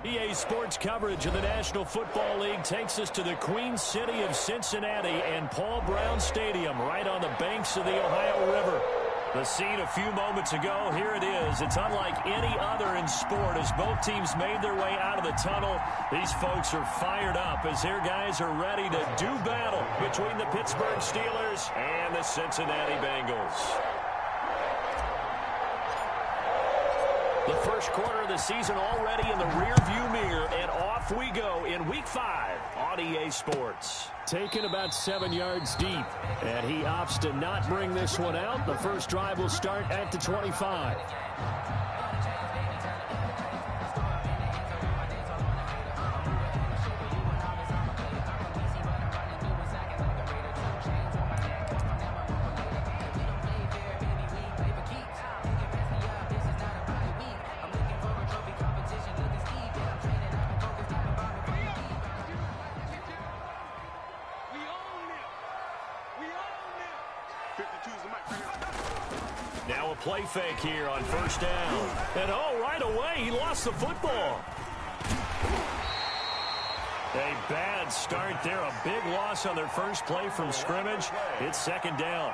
EA Sports coverage of the National Football League takes us to the Queen City of Cincinnati and Paul Brown Stadium right on the banks of the Ohio River. The scene a few moments ago, here it is. It's unlike any other in sport as both teams made their way out of the tunnel. These folks are fired up as their guys are ready to do battle between the Pittsburgh Steelers and the Cincinnati Bengals. The first quarter of the season already in the rearview mirror, and off we go in Week 5 on EA Sports. Taken about 7 yards deep, and he opts to not bring this one out. The first drive will start at the 25. Now a play fake here on first down. And right away, he lost the football. A bad start there. A big loss on their first play from scrimmage. It's second down.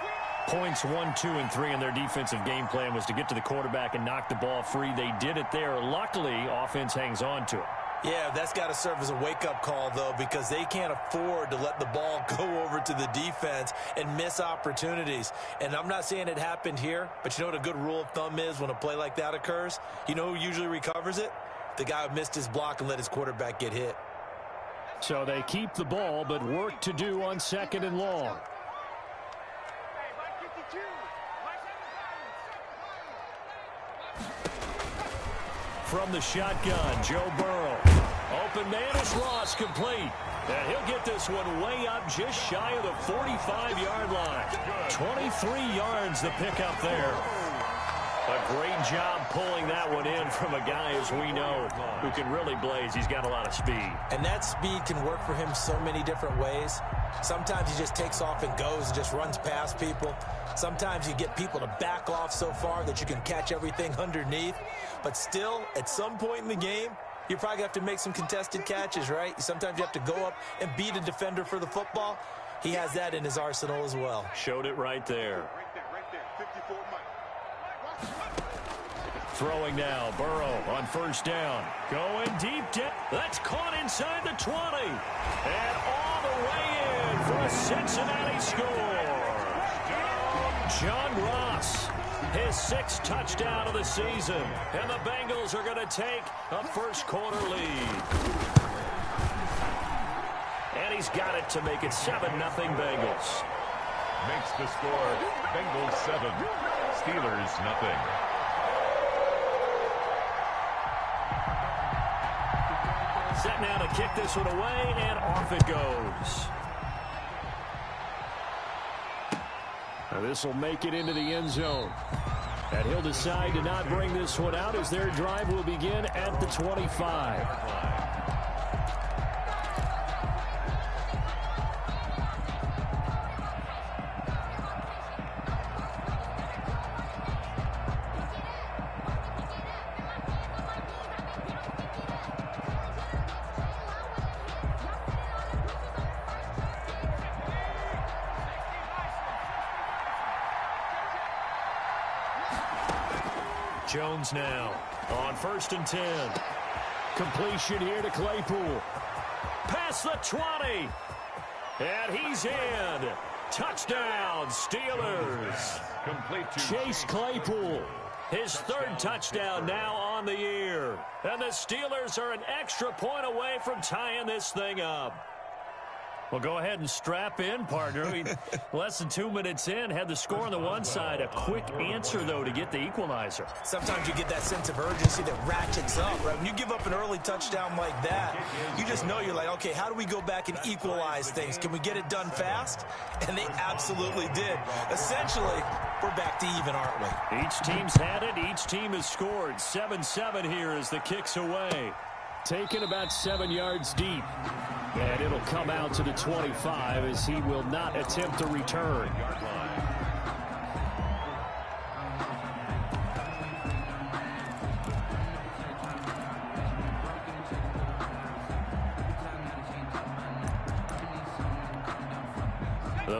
Points 1, 2, and 3 in their defensive game plan was to get to the quarterback and knock the ball free. They did it there. Luckily, offense hangs on to it. Yeah, that's got to serve as a wake-up call, though, because they can't afford to let the ball go over to the defense and miss opportunities. And I'm not saying it happened here, but you know what a good rule of thumb is when a play like that occurs? You know who usually recovers it? The guy who missed his block and let his quarterback get hit. So they keep the ball, but work to do on second and long. From the shotgun, Joe Burrow. Open man is Ross, complete. And he'll get this one way up just shy of the 45-yard line. 23 yards the pickup there. A great job pulling that one in from a guy, as we know, who can really blaze. He's got a lot of speed. And that speed can work for him so many different ways. Sometimes he just takes off and goes and just runs past people. Sometimes you get people to back off so far that you can catch everything underneath. But still, at some point in the game, you probably have to make some contested catches, right? Sometimes you have to go up and beat a defender for the football. He has that in his arsenal as well. Showed it right there. Throwing now, Burrow on first down. Going deep. That's caught inside the 20. And all the way in for a Cincinnati score. John Ross, his 6th touchdown of the season. And the Bengals are going to take a first quarter lead. And he's got it to make it 7-0 Bengals. Makes the score Bengals 7, Steelers nothing. Set now to kick this one away, and off it goes. Now this will make it into the end zone. And he'll decide to not bring this one out as their drive will begin at the 25. Jones now on 1st and 10. Completion here to Claypool. Past the 20. And he's in. Touchdown, Steelers. Complete to Chase Claypool. His 3rd touchdown now on the year. And the Steelers are an extra point away from tying this thing up. Well, go ahead and strap in, partner. Less than 2 minutes in, had the score on the one side. A quick answer, though, to get the equalizer. Sometimes you get that sense of urgency that ratchets up, right? When you give up an early touchdown like that, you just know you're like, okay, how do we go back and equalize things? Can we get it done fast? And they absolutely did. Essentially, we're back to even, aren't we? Each team's had it. Each team has scored. 7-7 here as the kick's away. Taken about 7 yards deep. And it'll come out to the 25 as he will not attempt to return.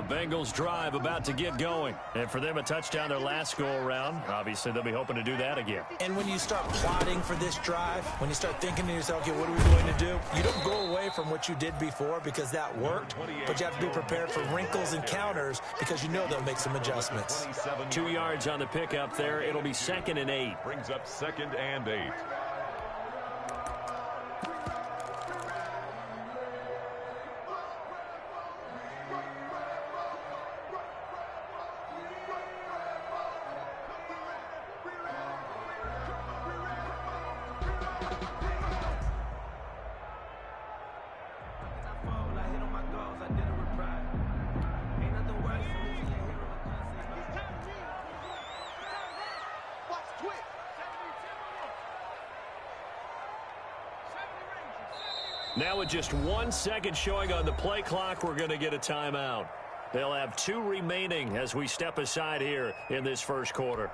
The Bengals drive about to get going. And for them, a touchdown their last go-around. Obviously, they'll be hoping to do that again. And when you start plotting for this drive, when you start thinking to yourself, okay, what are we going to do? You don't go away from what you did before because that worked, but you have to be prepared for wrinkles and counters because you know they'll make some adjustments. 2 yards on the pickup there. It'll be 2nd and 8. Brings up 2nd and 8. Now with just 1 second showing on the play clock, we're going to get a timeout. They'll have 2 remaining as we step aside here in this first quarter.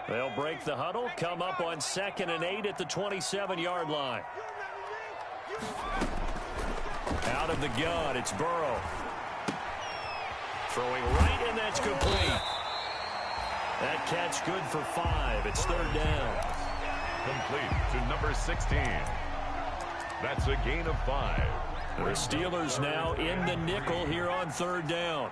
They'll break the huddle, come up on 2nd and 8 at the 27-yard line. Out of the gun, it's Burrow. Throwing right, and that's complete. That catch good for 5. It's 3rd down. Complete to number 16. That's a gain of 5. The Steelers now in the nickel here on 3rd down.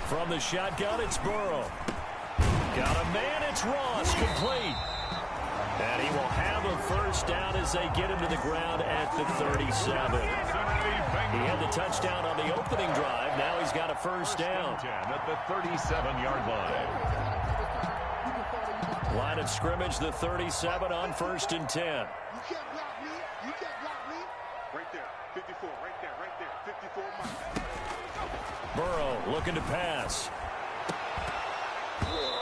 From the shotgun, it's Burrow. Got a man, it's Ross, complete. And he will have a first down as they get him to the ground at the 37. He had the touchdown on the opening drive. Now he's got a first down. At the 37-yard line. Line of scrimmage, the 37 on 1st and 10. You can't block me. You can't block me. Right there. 54. Right there. Right there. 54 miles. Burrow looking to pass.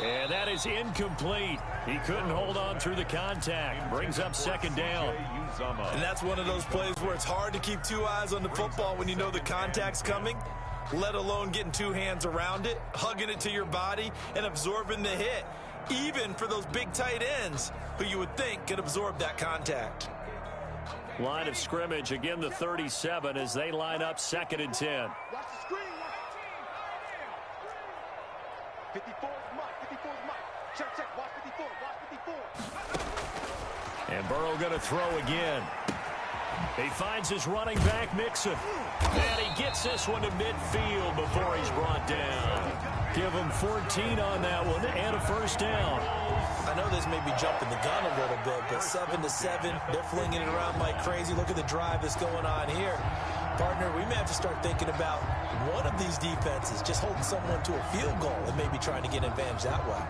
And that is incomplete. He couldn't hold on through the contact. Brings up 2nd down. And that's one of those plays where it's hard to keep 2 eyes on the football when you know the contact's coming, let alone getting 2 hands around it, hugging it to your body, and absorbing the hit, even for those big tight ends who you would think could absorb that contact. Line of scrimmage, again the 37 as they line up 2nd and 10. Watch the screen. 54 is Mike. 54 is Mike. Check, check. Watch 54. Watch 54. And Burrow going to throw again. He finds his running back, Mixon. And he gets this one to midfield before he's brought down. Give him 14 on that one and a first down. I know this may be jumping the gun a little bit, but 7-7, they're flinging it around like crazy. Look at the drive that's going on here. Partner, we may have to start thinking about one of these defenses just holding someone to a field goal and maybe trying to get an advantage that way.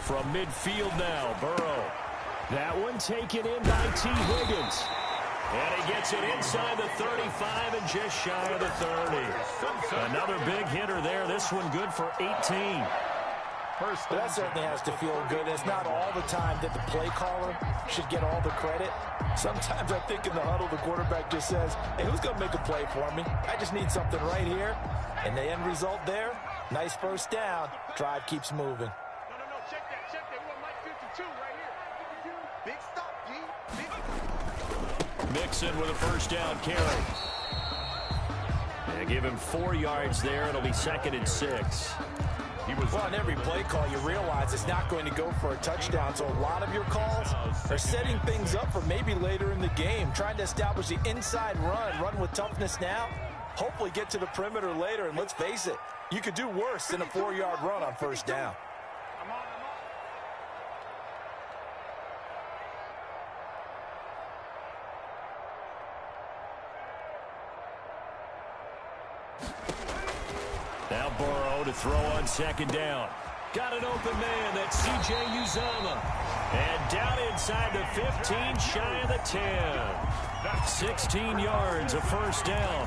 From midfield now, Burrow. That one taken in by T. Higgins. And he gets it inside the 35 and just shy of the 30. Another big hitter there. This one good for 18. Well, that certainly has to feel good. It's not all the time that the play caller should get all the credit. Sometimes I think in the huddle, the quarterback just says, hey, who's going to make a play for me? I just need something right here. And the end result there, nice first down. Drive keeps moving. No, check that. We want Mike 52 right here. 52. Big stop, G. Big. Mixon with a first down carry. And give him 4 yards there. It'll be 2nd and 6. Well, on every play call, you realize it's not going to go for a touchdown. So a lot of your calls are setting things up for maybe later in the game, trying to establish the inside run with toughness now, hopefully get to the perimeter later. And let's face it, you could do worse than a 4-yard run on first down. Now Burrow to throw on 2nd down. Got an open man. That's C.J. Uzomah. And down inside the 15, shy of the 10. 16 yards, a first down.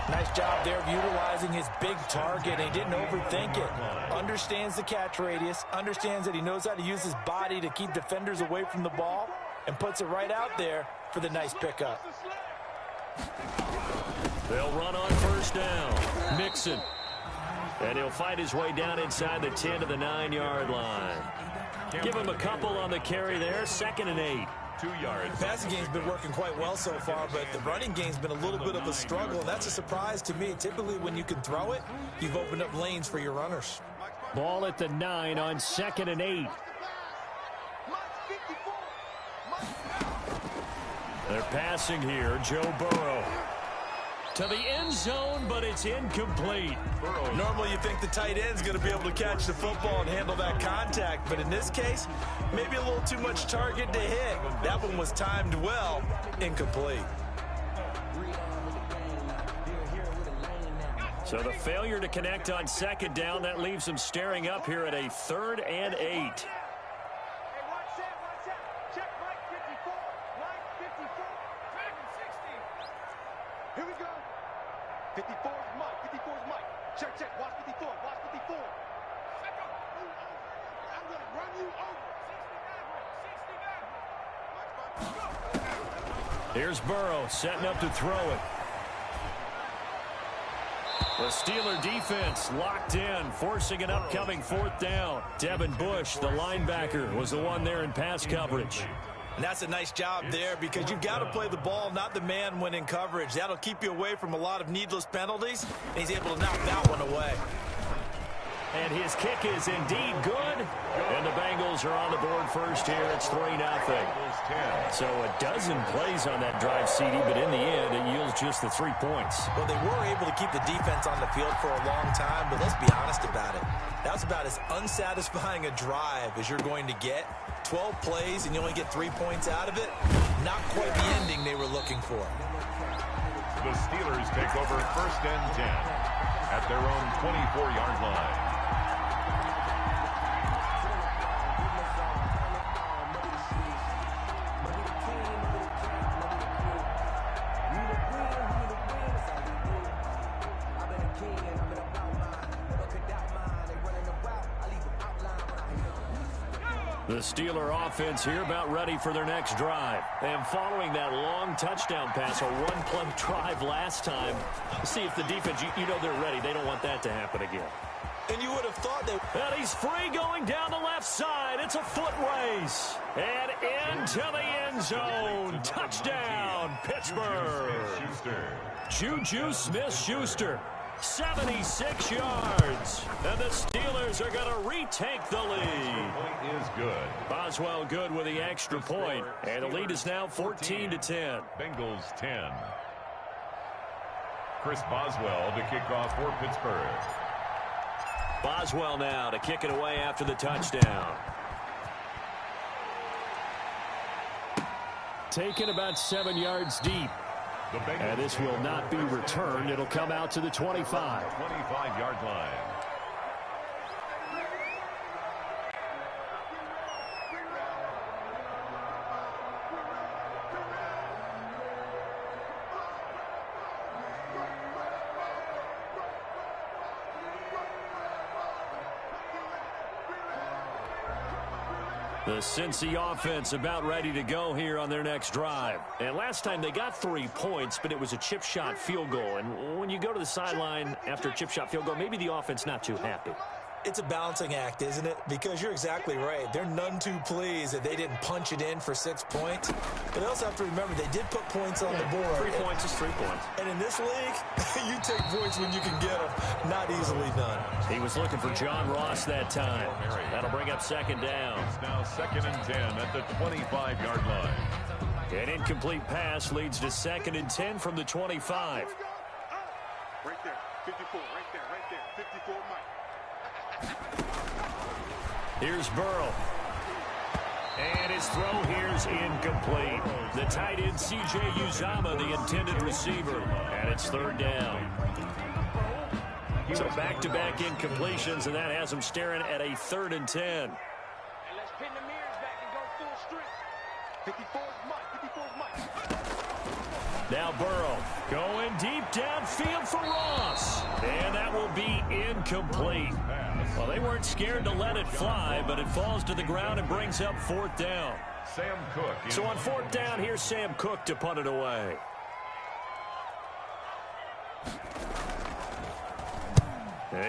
Nice job there of utilizing his big target. He didn't overthink it. Understands the catch radius. Understands that he knows how to use his body to keep defenders away from the ball. And puts it right out there for the nice pickup. They'll run on first down. Mixon. And he'll fight his way down inside the 10 to the 9-yard line. Give him a couple on the carry there. 2nd and 8. 2 yards. The passing game's been working quite well so far, but the running game's been a little bit of a struggle, and that's a surprise to me. Typically, when you can throw it, you've opened up lanes for your runners. Ball at the 9 on 2nd and 8. They're passing here. Joe Burrow to the end zone, but it's incomplete. Normally you think the tight end's going to be able to catch the football and handle that contact, but in this case, maybe a little too much target to hit. That one was timed well, incomplete. So the failure to connect on 2nd down, that leaves him staring up here at a 3rd and 8. Here we go. 54 is Mike. 54 is Mike. Check, check. Watch 54. Watch 54. I'm going to run you over. Here's Burrow setting up to throw it. The Steeler defense locked in, forcing an upcoming 4th down. Devin Bush, the linebacker, was the one there in pass coverage. And that's a nice job there because you've got to play the ball, not the man when in coverage. That'll keep you away from a lot of needless penalties, and he's able to knock that one away. And his kick is indeed good. And the Bengals are on the board first here. It's 3-0. So a dozen plays on that drive, CD, but in the end, it yields just the 3 points. Well, they were able to keep the defense on the field for a long time, but let's be honest about it. That was about as unsatisfying a drive as you're going to get. 12 plays, and you only get 3 points out of it. Not quite the ending they were looking for. The Steelers take over 1st and 10 at their own 24-yard line. The Steeler offense here about ready for their next drive. And following that long touchdown pass, a one-play drive last time, see if the defense, you know they're ready. They don't want that to happen again. And you would have thought that. And he's free going down the left side. It's a foot race. And into the end zone. Touchdown, Pittsburgh. Juju Smith-Schuster. 76 yards. And the Steelers are going to retake the lead. Point is good. Boswell good with the extra point. And the lead is now 14-10. Bengals 10. Chris Boswell to kick off for Pittsburgh. Boswell now to kick it away after the touchdown. Taken about 7 yards deep. And this will not be returned. It'll come out to the 25. 25-yard line. The Cincy offense about ready to go here on their next drive. And last time they got 3 points, but it was a chip shot field goal. And when you go to the sideline after a chip shot field goal, maybe the offense not too happy. It's a balancing act, isn't it? Because you're exactly right. They're none too pleased that they didn't punch it in for 6 points. But they also have to remember they did put points on the board. 3 points is 3 points. And in this league, you take points when you can get them. Not easily done. He was looking for John Ross that time. That'll bring up 2nd down. It's now 2nd and 10 at the 25-yard line. An incomplete pass leads to 2nd and 10 from the 25. Right there. 54. Right there. 54, Mike. Here's Burrow. And his throw here's incomplete. The tight end, C.J. Uzomah, the intended receiver. And it's 3rd down. So back-to-back incompletions, and that has them staring at a 3rd and 10. And let's pin the mirrors back and go full strength. 54's Mike. 54's Mike. Now Burrow going deep downfield for Ross. And that will be incomplete. Well, they weren't scared to let it fly, but it falls to the ground and brings up 4th down. Sam Cook. So on 4th down, here's Sam Cook to punt it away.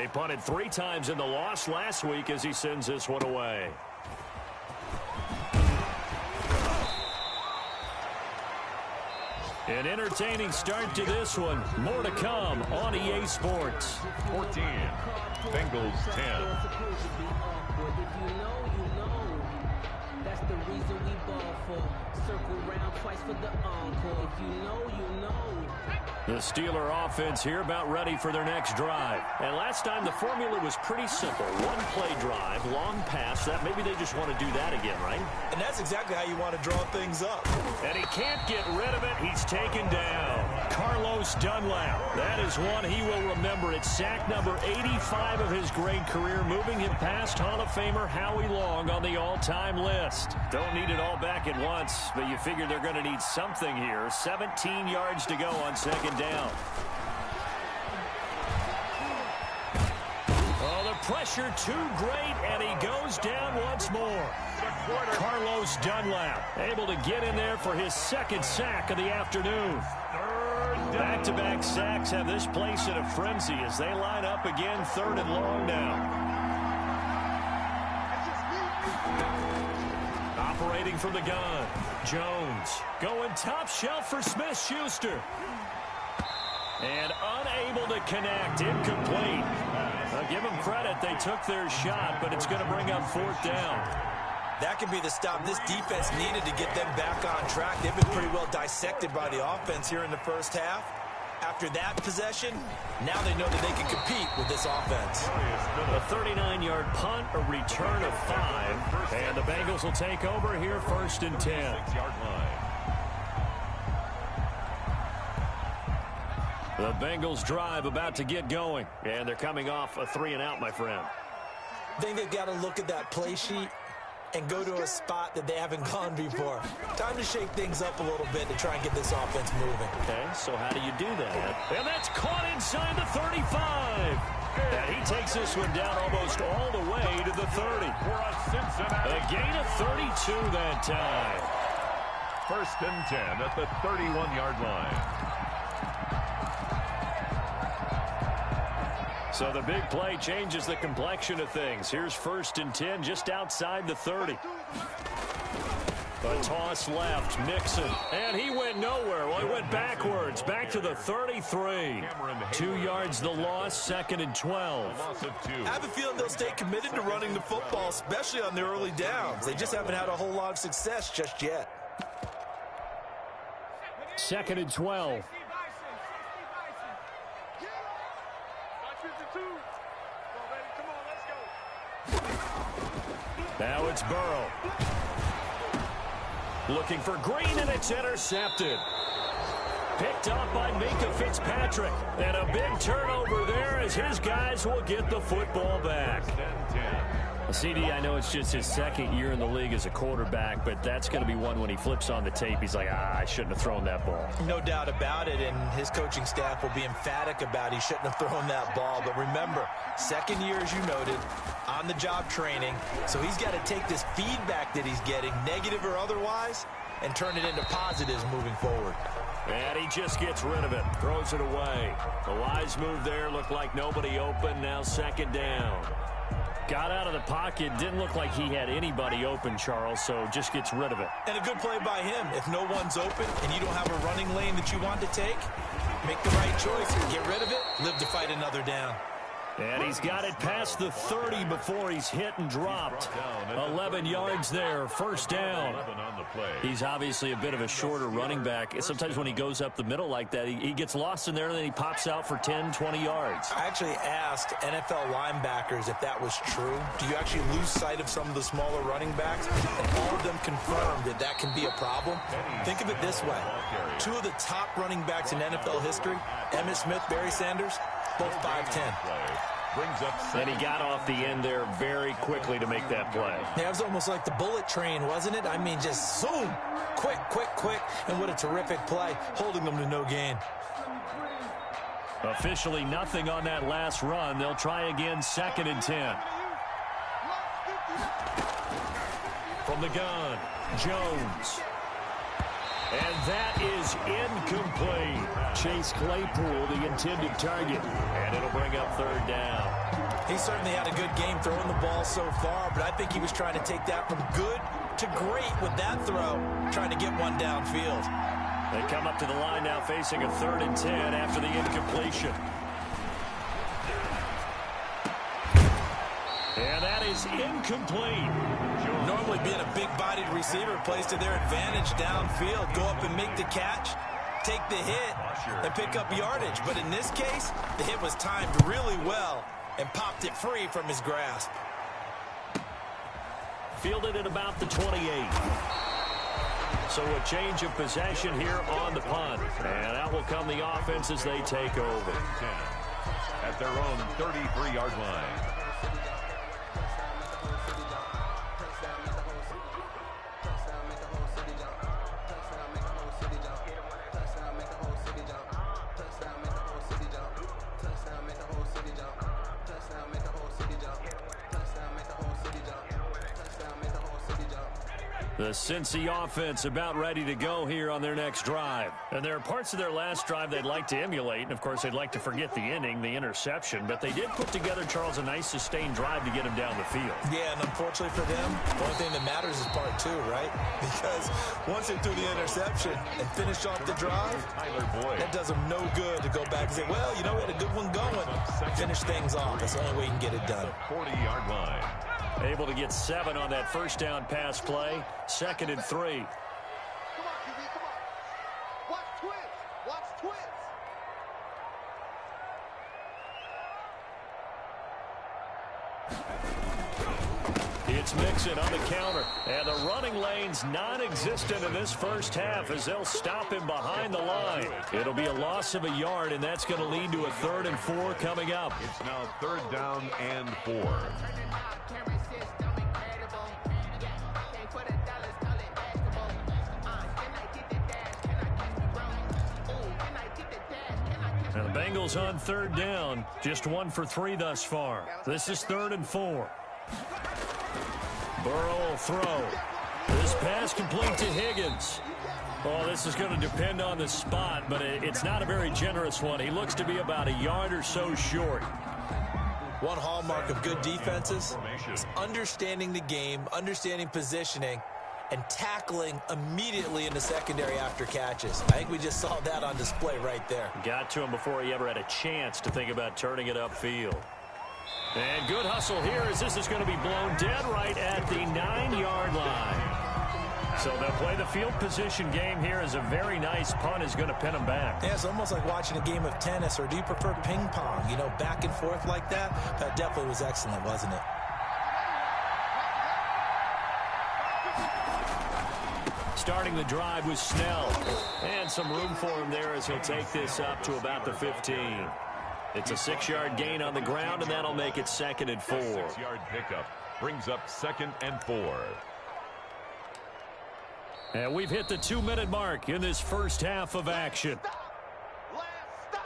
He punted 3 times in the loss last week as he sends this one away. An entertaining start to this one. More to come on EA Sports. 14. Bengals 10. That's the reason we ball for. Circle round twice for the encore. If you know, you know. The Steeler offense here about ready for their next drive. And last time the formula was pretty simple. 1-play drive, long pass. That maybe they just want to do that again, right? And that's exactly how you want to draw things up. And he can't get rid of it. He's taken down. Carlos Dunlap. That is one he will remember. It's sack number 85 of his great career, moving him past Hall of Famer Howie Long on the all-time list. Don't need it all back at once, but you figure they're going to need something here. 17 yards to go on 2nd down. Oh, the pressure too great, and he goes down once more. Carlos Dunlap able to get in there for his 2nd sack of the afternoon. Back-to-back sacks have this place in a frenzy as they line up again 3rd and long now. Operating from the gun, Jones going top shelf for Smith-Schuster. And unable to connect, incomplete. I'll give them credit, they took their shot, but it's going to bring up 4th down. That could be the stop this defense needed to get them back on track. They've been pretty well dissected by the offense here in the first half. After that possession, now they know that they can compete with this offense. A 39-yard punt, a return of 5, and the Bengals will take over here 1st and 10. 6-yard line. The Bengals drive about to get going, and they're coming off a 3-and-out, my friend. I think they've got to look at that play sheet and go to a spot that they haven't gone before. Time to shake things up a little bit to try and get this offense moving. Okay, so how do you do that? And that's caught inside the 35. And he takes this one down almost all the way to the 30. A gain of 32 that time. 1st and 10 at the 31-yard line. So the big play changes the complexion of things. Here's 1st and 10 just outside the 30. A toss left, Mixon, and he went nowhere. Well, he went backwards, back to the 33. 2 yards the loss, 2nd and 12. I have a feeling they'll stay committed to running the football, especially on their early downs. They just haven't had a whole lot of success just yet. 2nd and 12. Now it's Burrow. Looking for Green, and it's intercepted. Picked up by Minka Fitzpatrick. And a big turnover there as his guys will get the football back. CD, I know it's just his 2nd year in the league as a quarterback, but that's going to be one when he flips on the tape. He's like, I shouldn't have thrown that ball. No doubt about it, and his coaching staff will be emphatic about he shouldn't have thrown that ball. But remember, 2nd year, as you noted, on-the-job training. So he's got to take this feedback that he's getting, negative or otherwise, and turn it into positives moving forward. And he just gets rid of it, throws it away. The wise move there, looked like nobody open, now 2nd down. Got out of the pocket, didn't look like he had anybody open, Charles, so just gets rid of it. And a good play by him. If no one's open and you don't have a running lane that you want to take, make the right choice. Get rid of it, live to fight another down. And he's got it past the 30 before he's hit and dropped. 11 yards there, 1st down. He's obviously a bit of a shorter running back. Sometimes when he goes up the middle like that, he gets lost in there, and then he pops out for 10, 20 yards. I actually asked NFL linebackers if that was true. Do you actually lose sight of some of the smaller running backs? And all of them confirmed that that can be a problem. Think of it this way. 2 of the top running backs in NFL history, Emmitt Smith, Barry Sanders, both 5'10". Brings up and he got off the end there very quickly to make that play. Yeah, it was almost like the bullet train, wasn't it? I mean, just zoom, quick, quick, quick, and what a terrific play, holding them to no gain. Officially nothing on that last run. They'll try again, 2nd and 10. From the gun, Jones. And that is incomplete. Chase Claypool, the intended target. And it'll bring up 3rd down. He certainly had a good game throwing the ball so far, but I think he was trying to take that from good to great with that throw, trying to get one downfield. They come up to the line now facing a 3rd and 10 after the incompletion. And that is incomplete. Normally being a big-bodied receiver plays to their advantage downfield. Go up and make the catch, take the hit, and pick up yardage. But in this case, the hit was timed really well and popped it free from his grasp. Fielded at about the 28. So a change of possession here on the punt. And out will come the offense as they take over. At their own 33-yard line. The Cincy offense about ready to go here on their next drive. And there are parts of their last drive they'd like to emulate. And, of course, they'd like to forget the inning, the interception. But they did put together, Charles, a nice sustained drive to get him down the field. Yeah, and unfortunately for them, the only thing that matters is part 2, right? Because once they threw the interception and finished off the drive, that does them no good to go back and say, well, you know, we had a good one going. Finish things off. That's the only way you can get it done. 40-yard line. Able to get 7 on that first down pass play. 2nd and 3. Come on, QB, come on. Watch twins. Watch twins. It's Mixon on the counter. And the running lane's non-existent in this first half as they'll stop him behind the line. It'll be a loss of a yard, and that's going to lead to a 3rd and 4 coming up. It's now 3rd down and 4. And the Bengals on 3rd down. Just 1 for 3 thus far. This is 3rd and 4. Burrow will throw. This pass complete to Higgins. Oh, this is going to depend on the spot, but it's not a very generous one. He looks to be about a yard or so short. One hallmark of good defenses is understanding the game, understanding positioning, and tackling immediately in the secondary after catches. I think we just saw that on display right there. Got to him before he ever had a chance to think about turning it upfield. And good hustle here as this is going to be blown dead right at the 9-yard line. So they'll play the field position game here as a very nice punt is going to pin them back. Yeah, it's almost like watching a game of tennis, or do you prefer ping pong? You know, back and forth like that? That definitely was excellent, wasn't it? Starting the drive was Snell. And some room for him there as he'll take this up to about the 15. It's a 6-yard gain on the ground, and that'll make it 2nd and 4. 6-yard pickup brings up 2nd and 4. And we've hit the 2-minute mark in this first half of action. Last stop.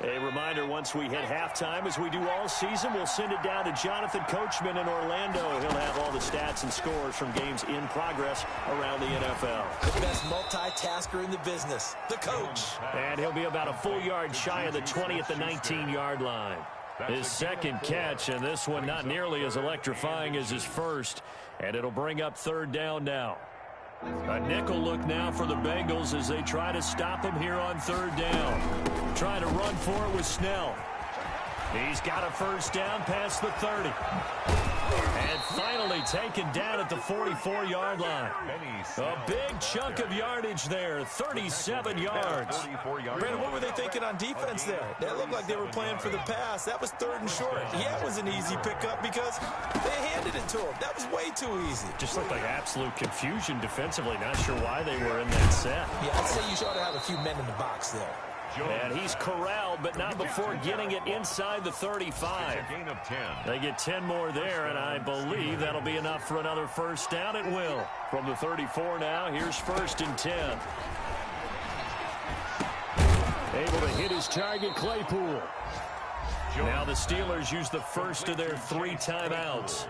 A reminder, once we hit halftime, as we do all season, we'll send it down to Jonathan Coachman in Orlando. He'll have all the stats and scores from games in progress around the NFL. The best multitasker in the business, the coach. And he'll be about a full yard shy of the 20 at the 19-yard line. His second catch, and this one not nearly as electrifying as his first. And it'll bring up 3rd down now. A nickel look now for the Bengals as they try to stop him here on 3rd down. Trying to run for it with Snell. He's got a first down past the 30. And finally taken down at the 44-yard line. A big chunk of yardage there, 37 yards. Brandon, what were they thinking on defense there? That looked like they were playing for the pass. That was 3rd and short. Yeah, it was an easy pickup because they handed it to him. That was way too easy. Just looked like absolute confusion defensively. Not sure why they were in that set. Yeah, I'd say you ought to have a few men in the box there. And he's corralled, but not before getting it inside the 35. Gain of 10. They get 10 more there, and I believe that'll be enough for another first down. It will. From the 34 now, here's 1st and 10. Able to hit his target, Claypool. Now the Steelers use the first of their 3 timeouts,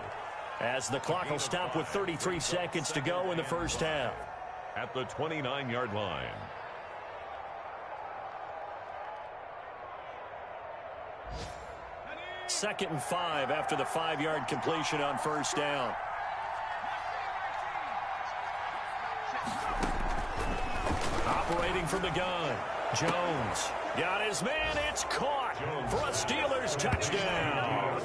as the clock will stop with 33 seconds to go in the first half. At the 29-yard line. Second and 5 after the 5-yard completion on first down. Operating from the gun. Jones got his man. It's caught for a Steelers touchdown.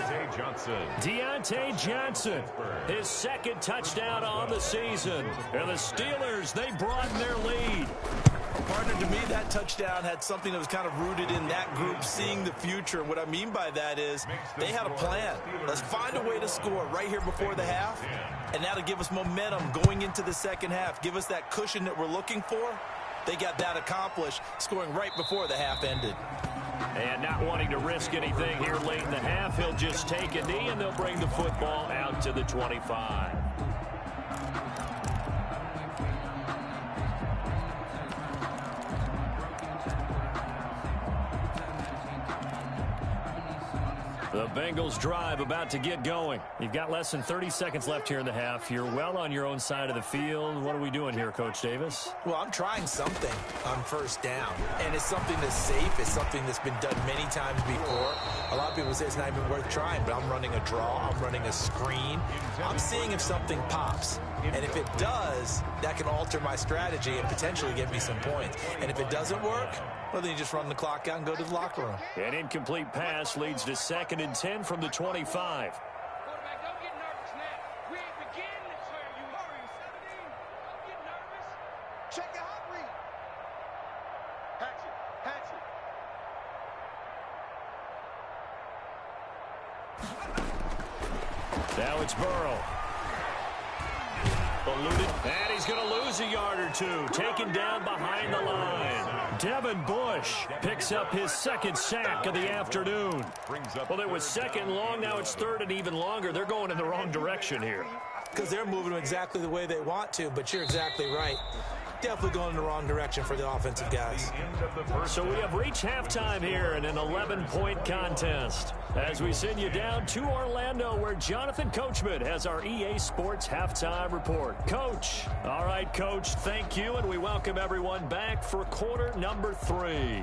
Deontay Johnson, his 2nd touchdown on the season. And the Steelers, they broaden their lead. Partner, to me, that touchdown had something that was kind of rooted in that group seeing the future. What I mean by that is they had a plan. Let's find a way to score right here before the half, and that'll give us momentum going into the second half. Give us that cushion that we're looking for. They got that accomplished, scoring right before the half ended. And not wanting to risk anything here late in the half, he'll just take a knee, and they'll bring the football out to the 25. The Bengals drive about to get going. You've got less than 30 seconds left here in the half. You're well on your own side of the field. What are we doing here, Coach Davis? Well, I'm trying something on first down, and it's something that's safe. It's something that's been done many times before. A lot of people say it's not even worth trying, but I'm running a draw. I'm running a screen. I'm seeing if something pops. And if it does, that can alter my strategy and potentially get me some points. And if it doesn't work, well, then you just run the clock out and go to the locker room. An incomplete pass leads to 2nd and 10 from the 25. Quarterback, don't get nervous now. We ain't beginning to turn you. Hurry, 17. Don't get nervous. Check your hot read. Hatchet, hatchet. Now it's Burrow. Eluded, and he's going to lose a yard or two. Taken down behind the line. Devin Bush picks up his 2nd sack of the afternoon. Well, it was 2nd long. Now it's 3rd and even longer. They're going in the wrong direction here. Because they're moving them exactly the way they want to, but you're exactly right. Definitely going in the wrong direction for the offensive guys. So we have reached halftime here in an 11-point contest, as we send you down to Orlando, where Jonathan Coachman has our EA Sports halftime report. Coach. All right, Coach, thank you, and we welcome everyone back for quarter number 3.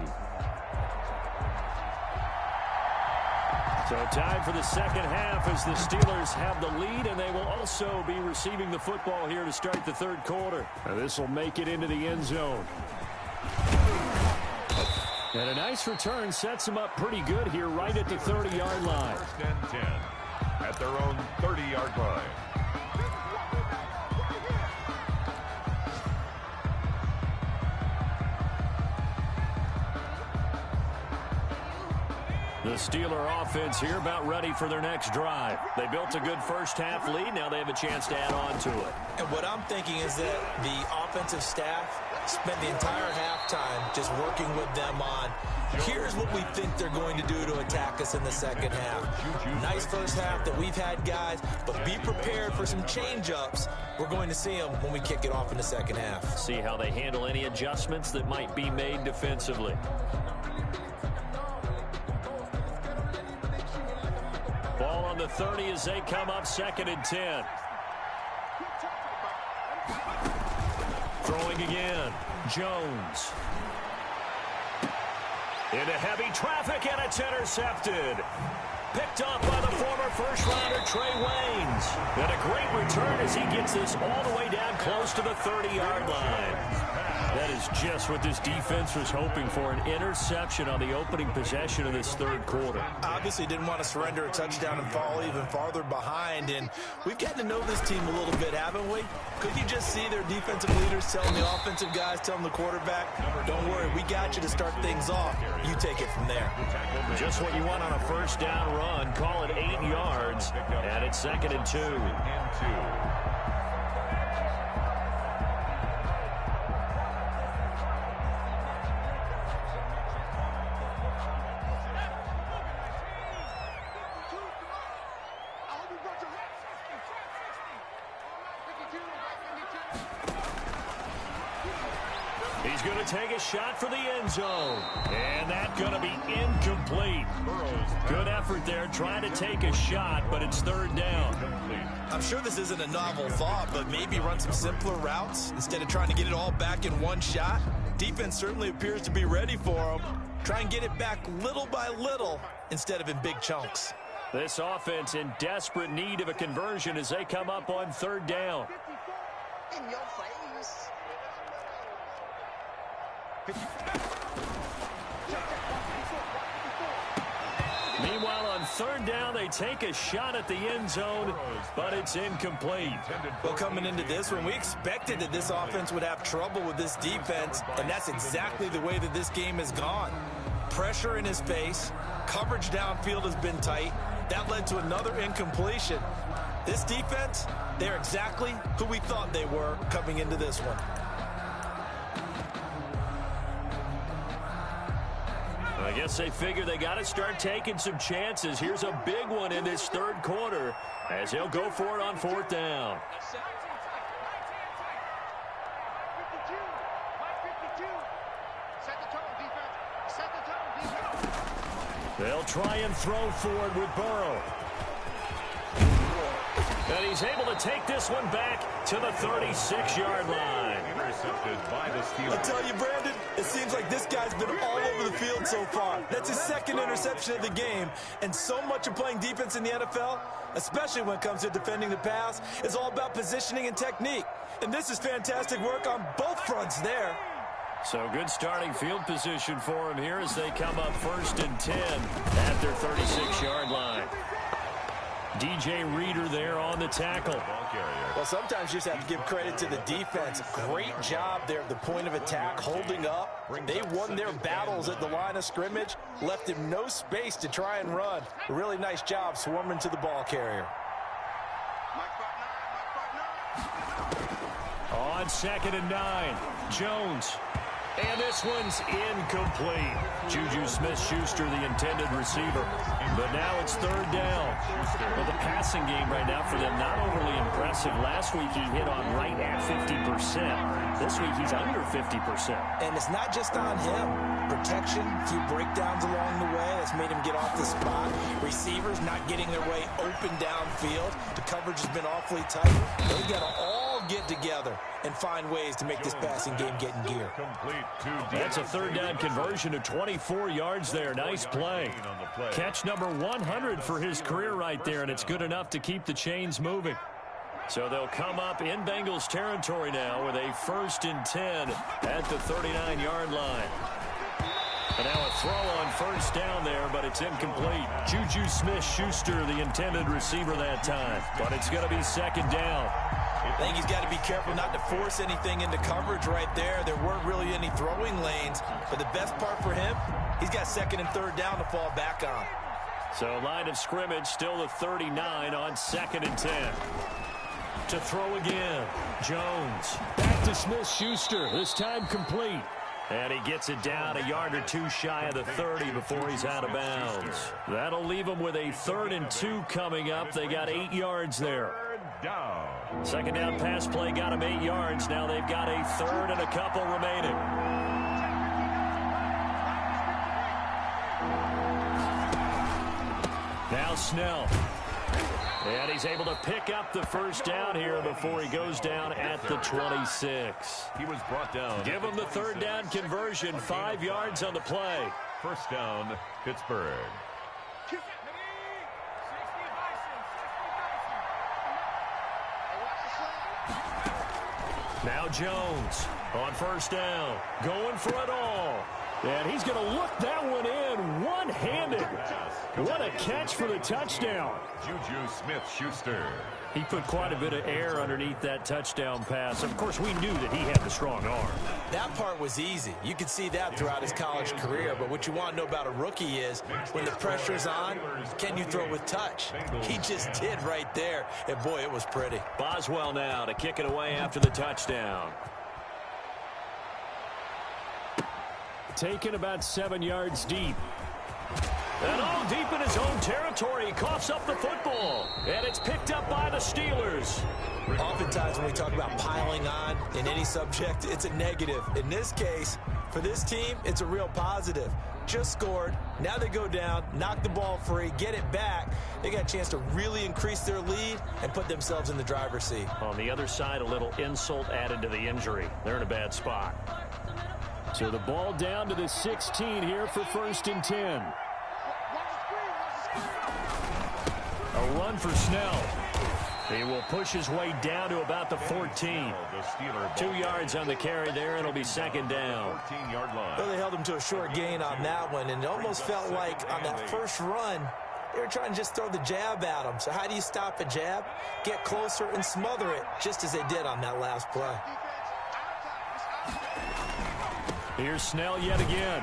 So time for the second half as the Steelers have the lead, and they will also be receiving the football here to start the 3rd quarter. Now this will make it into the end zone. And a nice return sets them up pretty good here right at the 30-yard line. 1st and 10 at their own 30-yard line. The Steeler offense here about ready for their next drive. They built a good first half lead. Now they have a chance to add on to it. And what I'm thinking is that the offensive staff spent the entire halftime just working with them on, here's what we think they're going to do to attack us in the second half. Nice first half that we've had, guys, but be prepared for some change-ups. We're going to see them when we kick it off in the second half. See how they handle any adjustments that might be made defensively. Ball on the 30 as they come up 2nd and 10. Throwing again. Jones. Into heavy traffic, and it's intercepted. Picked up by the former first-rounder Trey Waynes. And a great return as he gets this all the way down close to the 30-yard line. That is just what this defense was hoping for, an interception on the opening possession of this third quarter. Obviously didn't want to surrender a touchdown and fall even farther behind, and we've gotten to know this team a little bit, haven't we? Could you just see their defensive leaders telling the offensive guys, telling the quarterback, don't worry, we got you to start things off. You take it from there. Just what you want on a first down run. Call it 8 yards, and it's 2nd and 2. He's going to take a shot for the end zone. And that's going to be incomplete. Good effort there trying to take a shot, but it's 3rd down. I'm sure this isn't a novel thought, but maybe run some simpler routes instead of trying to get it all back in one shot. Defense certainly appears to be ready for them. Try and get it back little by little instead of in big chunks. This offense in desperate need of a conversion as they come up on 3rd down. In your face. Meanwhile, on 3rd down, they take a shot at the end zone, but it's incomplete. Well, coming into this one, we expected that this offense would have trouble with this defense, and that's exactly the way that this game has gone. Pressure in his face, coverage downfield has been tight. That led to another incompletion. This defense, they're exactly who we thought they were coming into this one. I guess they figure they got to start taking some chances. Here's a big one in this 3rd quarter as he'll go for it on 4th down. They'll try and throw forward with Burrow. And he's able to take this one back to the 36-yard line. Intercepted by the Steelers. I tell you, Brandon, it seems like this guy's been all over the field so far. That's his 2nd interception of the game. And so much of playing defense in the NFL, especially when it comes to defending the pass, is all about positioning and technique. And this is fantastic work on both fronts there. So good starting field position for him here as they come up 1st and 10 at their 36-yard line. DJ Reader there on the tackle. Well, sometimes you just have to give credit to the defense. Great job there at the point of attack, holding up. They won their battles at the line of scrimmage, left him no space to try and run. A really nice job swarming to the ball carrier. On 2nd and 9, Jones. And this one's incomplete. Juju Smith-Schuster, the intended receiver. But now it's 3rd down. Well, the passing game right now for them, not overly impressive. Last week he hit on right at 50%. This week he's under 50%. And it's not just on him. Protection, a few breakdowns along the way. That's made him get off the spot. Receivers not getting their way open downfield. The coverage has been awfully tight. They've got to all get together and find ways to make this passing game get in gear. That's a 3rd down conversion of 24 yards there. Nice play. Catch number 100 for his career right there, and it's good enough to keep the chains moving. So they'll come up in Bengals territory now with a 1st and 10 at the 39-yard line. And now a throw on 1st down there, but it's incomplete. Juju Smith-Schuster, the intended receiver that time. But it's going to be 2nd down. I think he's got to be careful not to force anything into coverage right there. There weren't really any throwing lanes. But the best part for him, he's got 2nd and 3rd down to fall back on. So line of scrimmage still the 39 on 2nd and 10. To throw again, Jones. Back to Smith-Schuster, this time complete. And he gets it down a yard or two shy of the 30 before he's out of bounds. That'll leave him with a 3rd and 2 coming up. They got 8 yards there. 2nd down pass play got him 8 yards. Now they've got a 3rd and a couple remaining. Now Snell. And he's able to pick up the 1st down here before he goes down at the 26. He was brought down. Give him the 3rd down conversion. 5 yards on the play. 1st down, Pittsburgh. Now Jones on first down, going for it all. And he's going to look that one in one-handed. What a catch for the touchdown. Juju Smith-Schuster. He put quite a bit of air underneath that touchdown pass. Of course, we knew that he had the strong arm. That part was easy. You could see that throughout his college career. But what you want to know about a rookie is when the pressure's on, can you throw with touch? He just did right there. And, boy, it was pretty. Boswell now to kick it away after the touchdown. Taken about 7 yards deep. And all deep in his own territory. He coughs up the football. And it's picked up by the Steelers. Oftentimes when we talk about piling on in any subject, it's a negative. In this case, for this team, it's a real positive. Just scored. Now they go down, knock the ball free, get it back. They got a chance to really increase their lead and put themselves in the driver's seat. On the other side, a little insult added to the injury. They're in a bad spot. So the ball down to the 16 here for 1st and 10. A run for Snell. He will push his way down to about the 14. 2 yards on the carry there. It'll be 2nd down. 14-yard line. Well, they held him to a short gain on that one, and it almost felt like on that first run, they were trying to just throw the jab at him. So how do you stop a jab? Get closer and smother it, just as they did on that last play. Here's Snell yet again.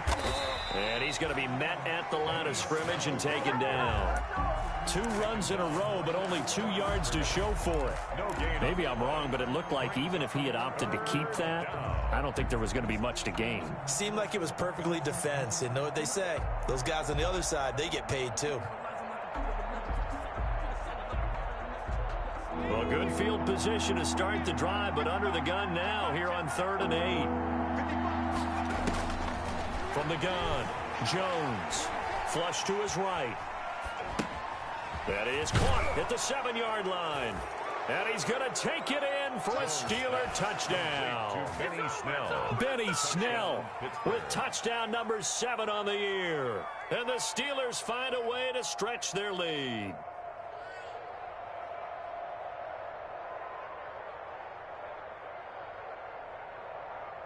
And he's going to be met at the line of scrimmage and taken down. 2 runs in a row, but only 2 yards to show for it. Maybe I'm wrong, but it looked like even if he had opted to keep that, I don't think there was going to be much to gain. Seemed like it was perfectly defense. And know what they say? Those guys on the other side, they get paid too. Well, good field position to start the drive, but under the gun now here on 3rd and 8. From the gun, Jones. Flush to his right. That is caught at the 7-yard line. And he's going to take it in for a Steeler touchdown. Benny Snell with touchdown number 7 on the year. And the Steelers find a way to stretch their lead.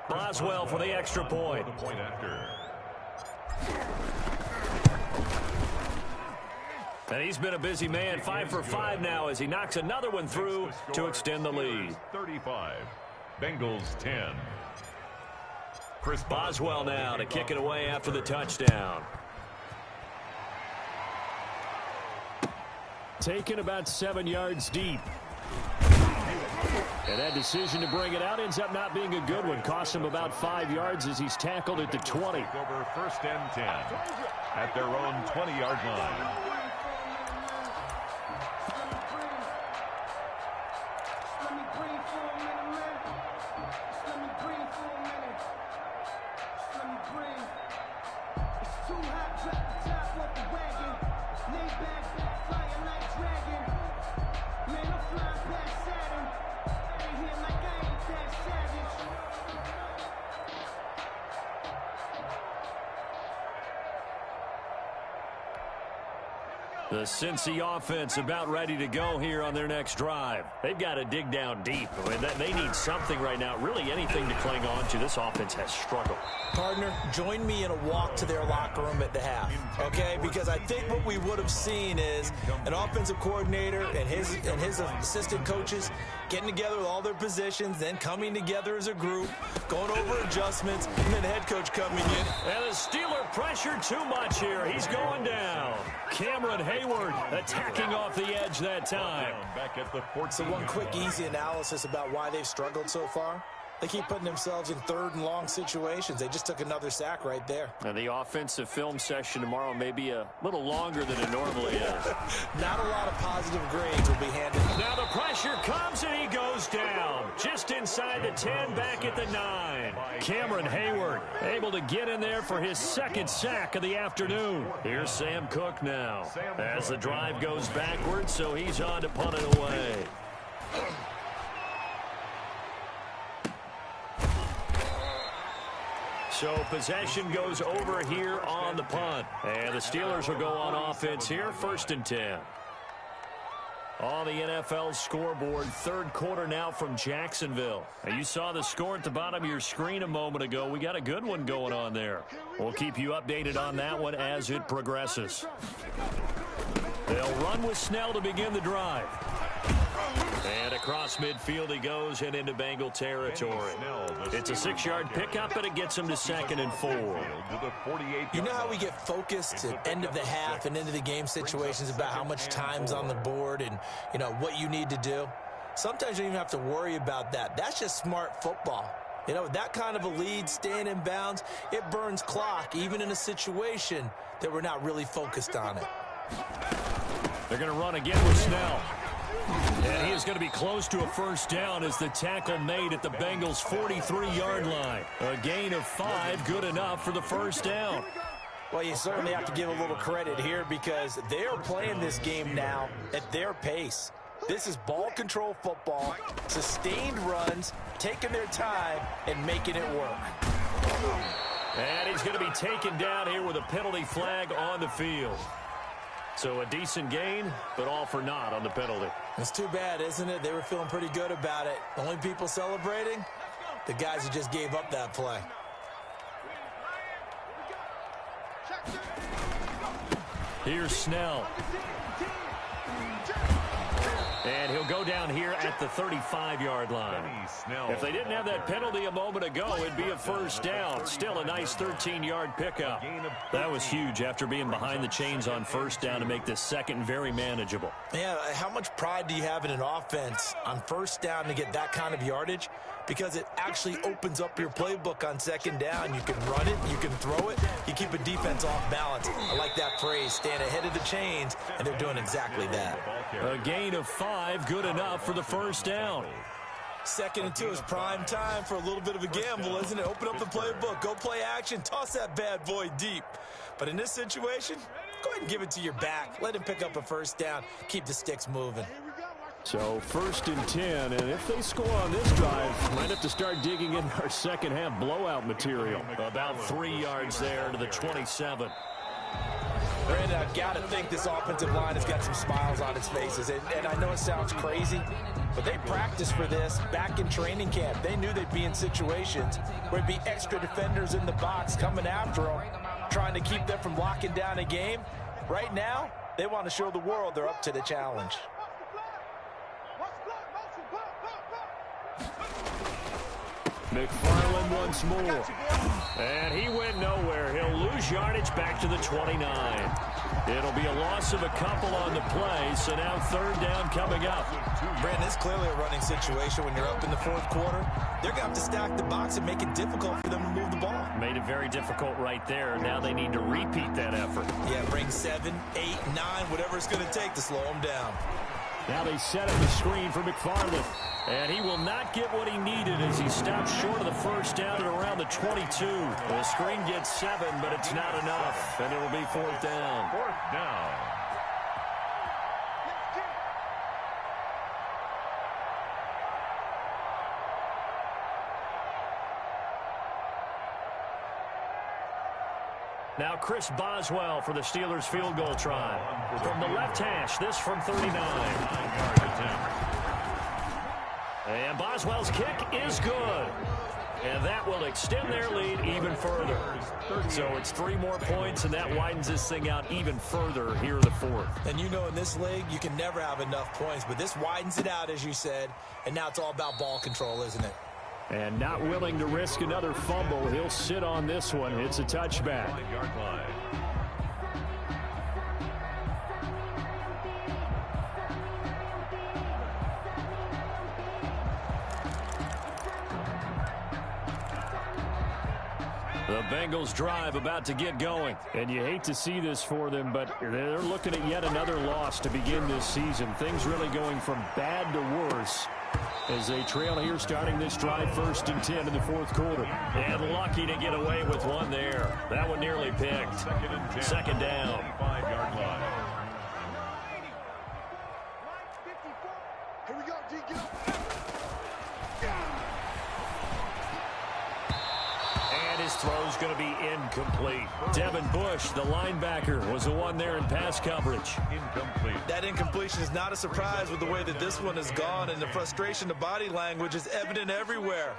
Boswell for the extra point. And he's been a busy man, 5 for 5 now as he knocks another one through to extend the lead. 35, Bengals 10. Chris Boswell now to kick it away after the touchdown. Taken about 7 yards deep. And that decision to bring it out ends up not being a good one. Cost him about 5 yards as he's tackled at the 20. Over 1st and 10 at their own 20-yard line. The Cincy offense about ready to go here on their next drive. They've got to dig down deep. I mean, they need something right now, really anything to cling on to. This offense has struggled. Partner, join me in a walk to their locker room at the half, okay? Because I think what we would have seen is an offensive coordinator and his assistant coaches getting together with all their positions, then coming together as a group, going over adjustments, and then the head coach coming in. And the Steeler pressure too much here. He's going down. Cameron Hayward attacking off the edge that time. Back at the 14. So one quick, easy analysis about why they've struggled so far. They keep putting themselves in 3rd and long situations. They just took another sack right there. And the offensive film session tomorrow may be a little longer than it normally is. Not a lot of positive grades will be handed. Now the pressure comes and he goes down. Just inside the 10, back at the 9. Cameron Hayward able to get in there for his 2nd sack of the afternoon. Here's Sam Cook now as the drive goes backwards, so he's on to punt it away. So possession goes over here on the punt. And the Steelers will go on offense here, 1st and 10. On the NFL scoreboard, third quarter now from Jacksonville. Now, you saw the score at the bottom of your screen a moment ago. We got a good one going on there. We'll keep you updated on that one as it progresses. They'll run with Snell to begin the drive. And across midfield he goes and into Bengal territory. It's a 6-yard pickup, and it gets him to 2nd and 4. You know how we get focused at end of the half and into the game situations about how much time's on the board and, you know, what you need to do? Sometimes you don't even have to worry about that. That's just smart football. You know, that kind of a lead, staying in bounds, it burns clock, even in a situation that we're not really focused on it. They're going to run again with Snell. And he is going to be close to a first down as the tackle made at the Bengals' 43-yard line. A gain of 5, good enough for the first down. Well, you certainly have to give a little credit here because they are playing this game now at their pace. This is ball control football, sustained runs, taking their time, and making it work. And he's going to be taken down here with a penalty flag on the field. So a decent gain, but all for naught on the penalty. It's too bad, isn't it? They were feeling pretty good about it. The only people celebrating, the guys who just gave up that play. Here's Snell. And he'll go down here at the 35-yard line. If they didn't have that penalty a moment ago, it'd be a first down. Still a nice 13-yard pickup. That was huge after being behind the chains on first down to make this second very manageable. Yeah, how much pride do you have in an offense on first down to get that kind of yardage? Because it actually opens up your playbook on second down. You can run it, you can throw it, you keep a defense off balance. I like that phrase, staying ahead of the chains, and they're doing exactly that. A gain of 5, good enough for the first down. 2nd and 2 is prime time for a little bit of a gamble, isn't it? Open up the playbook, go play action, toss that bad boy deep. But in this situation, go ahead and give it to your back. Let him pick up a first down, keep the sticks moving. So 1st and 10, and if they score on this drive, might have to start digging in our second half blowout material. About 3 yards there to the 27. Brandon, I've got to think this offensive line has got some smiles on its faces. And I know it sounds crazy, but they practiced for this back in training camp. They knew they'd be in situations where there'd be extra defenders in the box coming after them, trying to keep them from locking down a game. Right now, they want to show the world they're up to the challenge. McFarland once more. And he went nowhere. He'll lose yardage back to the 29. It'll be a loss of a couple on the play, so now 3rd down coming up. Brandon, it's clearly a running situation when you're up in the 4th quarter. They're going to have to stack the box and make it difficult for them to move the ball. Made it very difficult right there. Now they need to repeat that effort. Yeah, bring 7, 8, 9, whatever it's going to take to slow them down. Now they set up the screen for McFarland. And he will not get what he needed as he stops short of the first down at around the 22. The screen gets 7, but it's not enough. And it will be 4th down. 4th down. Now Chris Boswell for the Steelers field goal try. From the left hash, this from 39. And Boswell's kick is good. And that will extend their lead even further. So it's 3 more points, and that widens this thing out even further here in the 4th. And you know in this league, you can never have enough points, but this widens it out, as you said, and now it's all about ball control, isn't it? And not willing to risk another fumble, he'll sit on this one. It's a touchback. 5-yard line. The Bengals drive about to get going. And you hate to see this for them, but they're looking at yet another loss to begin this season. Things really going from bad to worse as they trail here starting this drive 1st and 10 in the 4th quarter. And lucky to get away with one there. That one nearly picked. 2nd down. 5-yard line. Here we go, D, get up. And his His throw's going to be incomplete. Devin Bush, the linebacker, was the one there in pass coverage. Incomplete. That incompletion is not a surprise with the way that this one has gone, and the frustration, the body language is evident everywhere.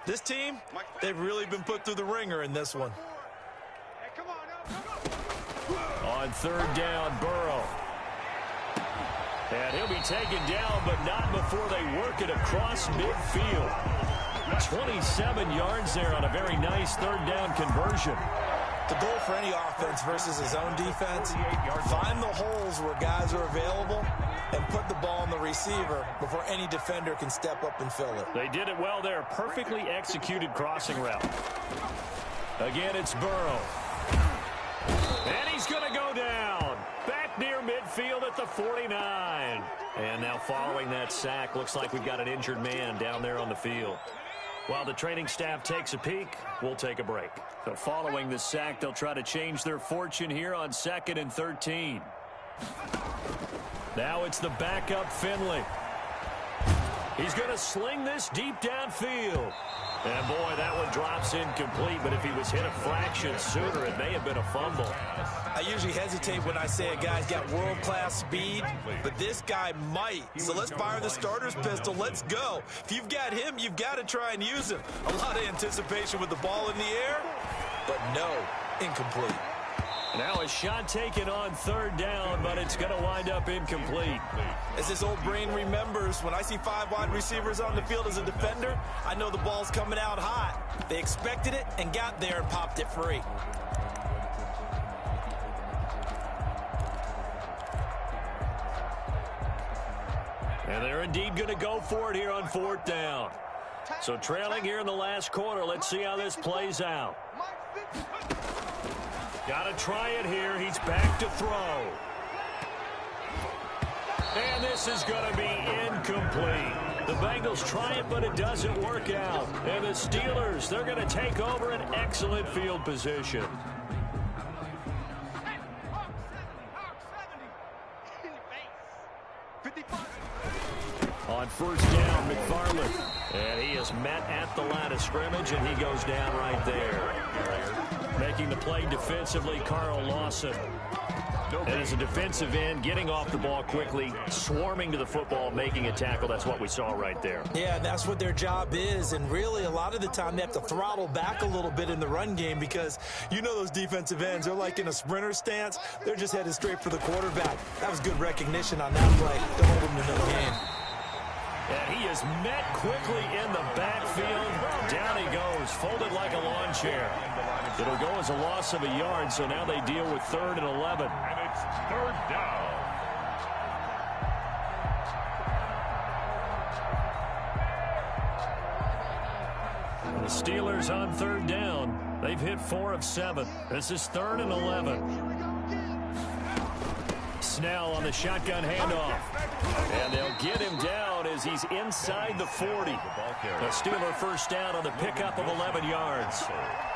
This team, they've really been put through the ringer in this one. On third down, Burrow. And he'll be taken down, but not before they work it across midfield. 27 yards there on a very nice third down conversion. The goal for any offense versus his own defense, find the holes where guys are available and put the ball on the receiver before any defender can step up and fill it. They did it well there. Perfectly executed crossing route. Again, it's Burrow. And he's going to go down. Back near midfield at the 49. And now following that sack, looks like we've got an injured man down there on the field. While the training staff takes a peek, we'll take a break. So following the sack, they'll try to change their fortune here on 2nd and 13. Now it's the backup Finley. He's going to sling this deep downfield. And, boy, that one drops incomplete, but if he was hit a fraction sooner, it may have been a fumble. I usually hesitate when I say a guy's got world-class speed, but this guy might. So let's fire the starter's pistol. Let's go. If you've got him, you've got to try and use him. A lot of anticipation with the ball in the air, but no, incomplete. Now a shot taken on third down, but it's going to wind up incomplete. As this old brain remembers, when I see 5 wide receivers on the field as a defender, I know the ball's coming out hot. They expected it and got there and popped it free. And they're indeed going to go for it here on 4th down. So trailing here in the last quarter, let's see how this plays out. Got to try it here. He's back to throw. And this is going to be incomplete. The Bengals try it, but it doesn't work out. And the Steelers, they're going to take over an excellent field position. On first down, McFarland. And he is met at the line of scrimmage, and he goes down right there. Making the play defensively, Carl Lawson. And as a defensive end, getting off the ball quickly, swarming to the football, making a tackle. That's what we saw right there. Yeah, that's what their job is. And really, a lot of the time, they have to throttle back a little bit in the run game because you know those defensive ends, they're like in a sprinter stance. They're just headed straight for the quarterback. That was good recognition on that play to hold them to no gain. And he is met quickly in the backfield. Down he goes, folded like a lawn chair. It'll go as a loss of a yard, so now they deal with 3rd and 11. And it's 3rd down. And the Steelers on 3rd down. They've hit 4 of 7. This is 3rd and 11. Snell on the shotgun handoff. And they'll get him down as he's inside the 40. The Steeler first down on the pickup of 11 yards.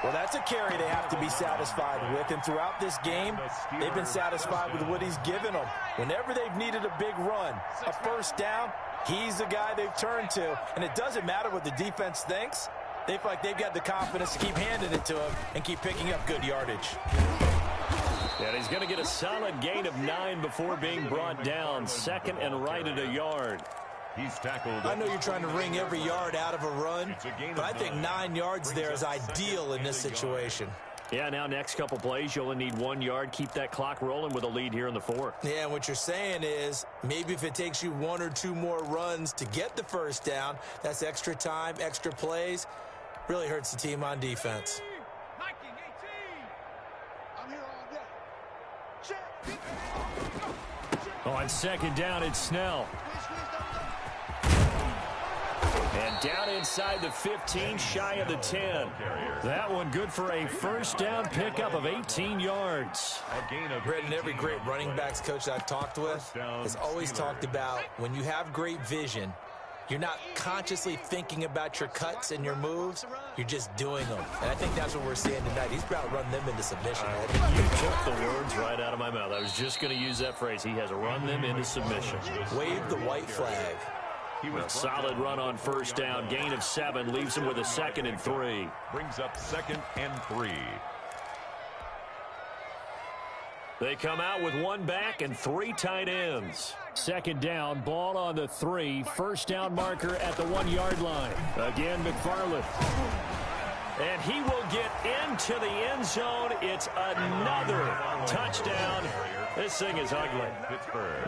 Well, that's a carry they have to be satisfied with. And throughout this game, they've been satisfied with what he's given them. Whenever they've needed a big run, a first down, he's the guy they've turned to. And it doesn't matter what the defense thinks. They feel like they've got the confidence to keep handing it to him and keep picking up good yardage. And he's going to get a solid gain of 9 before being brought down. 2nd and right at a yard. He's tackled. I know you're trying to wring every yard out of a run, but I think 9 yards there is ideal in this situation. Yeah, now next couple plays, you only need 1 yard. Keep that clock rolling with a lead here in the 4th. Yeah, what you're saying is maybe if it takes you 1 or 2 more runs to get the first down, that's extra time, extra plays. Really hurts the team on defense. On 2nd down, it's Snell. And down inside the 15, shy of the 10. That one good for a first down pickup of 18 yards. Brendan, every great running backs coach I've talked with has always talked about when you have great vision, you're not consciously thinking about your cuts and your moves. You're just doing them. And I think that's what we're seeing tonight. He's about to run them into submission. You took the words right out of my mouth. I was just going to use that phrase. He has run them into submission. Wave the white flag. A solid run on first down. Gain of 7 leaves him with a 2nd and 3. Brings up 2nd and 3. They come out with 1 back and 3 tight ends. 2nd down, ball on the 3. First down marker at the 1-yard line. Again, McFarland. And he will get into the end zone. It's another touchdown. This thing is ugly.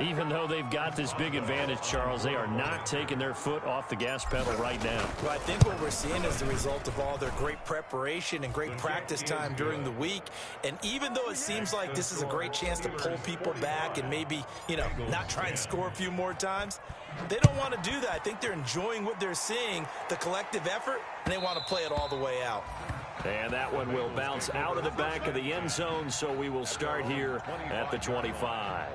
Even though they've got this big advantage, Charles, they are not taking their foot off the gas pedal right now. Well, I think what we're seeing is the result of all their great preparation and great practice time during the week. And even though it seems like this is a great chance to pull people back and maybe, not try and score a few more times, they don't want to do that. I think they're enjoying what they're seeing, the collective effort, and they want to play it all the way out. And that one will bounce out of the back of the end zone, so we will start here at the 25.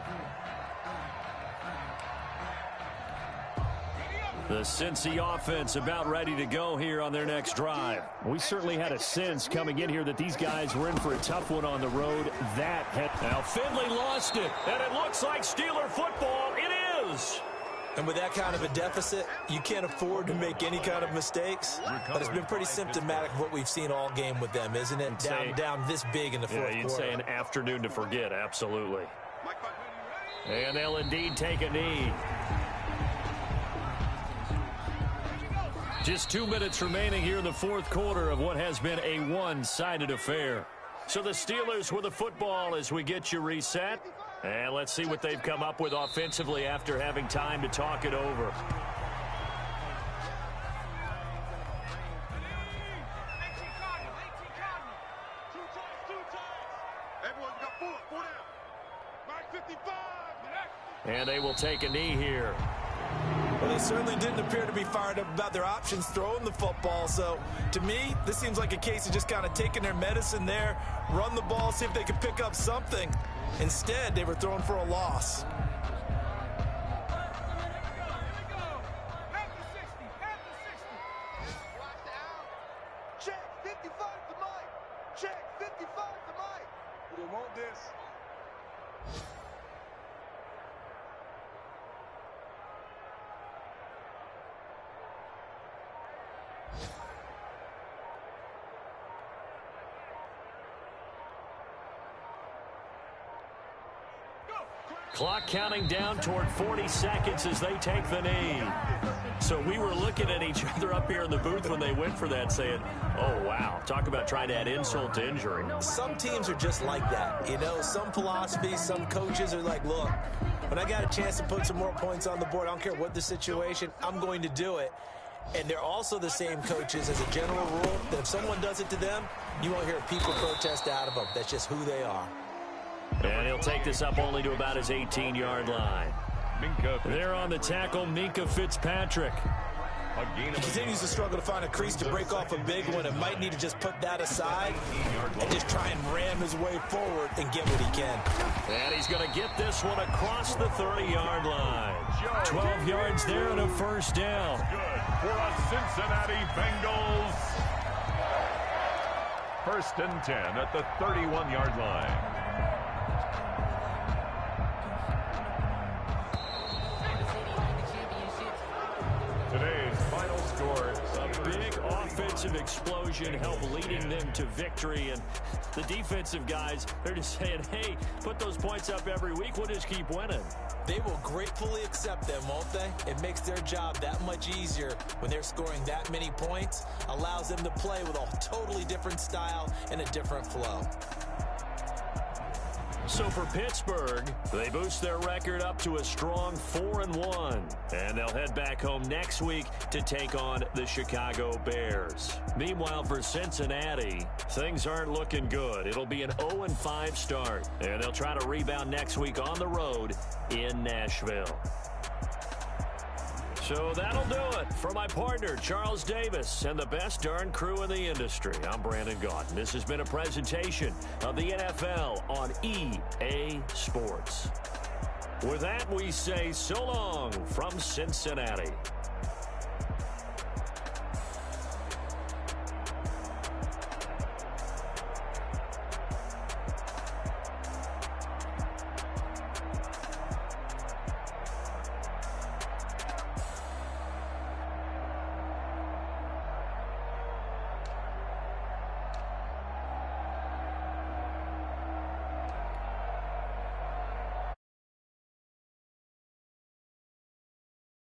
The Cincy offense about ready to go here on their next drive. We certainly had a sense coming in here that these guys were in for a tough one on the road. Now Finley lost it, and it looks like Steeler football. It is. And with that kind of a deficit, you can't afford to make any kind of mistakes. But it's been pretty symptomatic of what we've seen all game with them, isn't it? Down this big in the fourth quarter. You'd say an afternoon to forget, absolutely. And they'll indeed take a knee. Just 2 minutes remaining here in the fourth quarter of what has been a one-sided affair. So the Steelers with the football as we get you reset. And let's see what they've come up with offensively after having time to talk it over. And they will take a knee here. Well, they certainly didn't appear to be fired up about their options throwing the football. So, to me, this seems like a case of just kind of taking their medicine there, run the ball, see if they could pick up something. Instead, they were throwing for a loss. Check 55 to Mike. Check 55 to Mike. We don't want this. Clock counting down toward 40 seconds as they take the knee. So we were looking at each other up here in the booth when they went for that saying, oh, wow, talk about trying to add insult to injury. Some teams are just like that. Some philosophies, some coaches are like, look, when I got a chance to put some more points on the board, I don't care what the situation, I'm going to do it. And they're also the same coaches as a general rule that if someone does it to them, you won't hear people protest out of them. That's just who they are. And he'll take this up only to about his 18-yard line. There on the tackle, Minka Fitzpatrick. He continues to struggle to find a crease to break off a big one and might need to just put that aside and just try and ram his way forward and get what he can. And he's going to get this one across the 30-yard line. 12 yards there and a first down. Good for a Cincinnati Bengals. 1st and 10 at the 31-yard line. Today's final score. A big offensive explosion helped leading them to victory. And the defensive guys, they're just saying, hey, put those points up every week. We'll just keep winning. They will gratefully accept them, won't they? It makes their job that much easier when they're scoring that many points. Allows them to play with a totally different style and a different flow. So for Pittsburgh, they boost their record up to a strong 4-1. And they'll head back home next week to take on the Chicago Bears. Meanwhile, for Cincinnati, things aren't looking good. It'll be an 0-5 start. And they'll try to rebound next week on the road in Nashville. So that'll do it for my partner, Charles Davis, and the best darn crew in the industry. I'm Brandon Gaudin. This has been a presentation of the NFL on EA Sports. With that, we say so long from Cincinnati.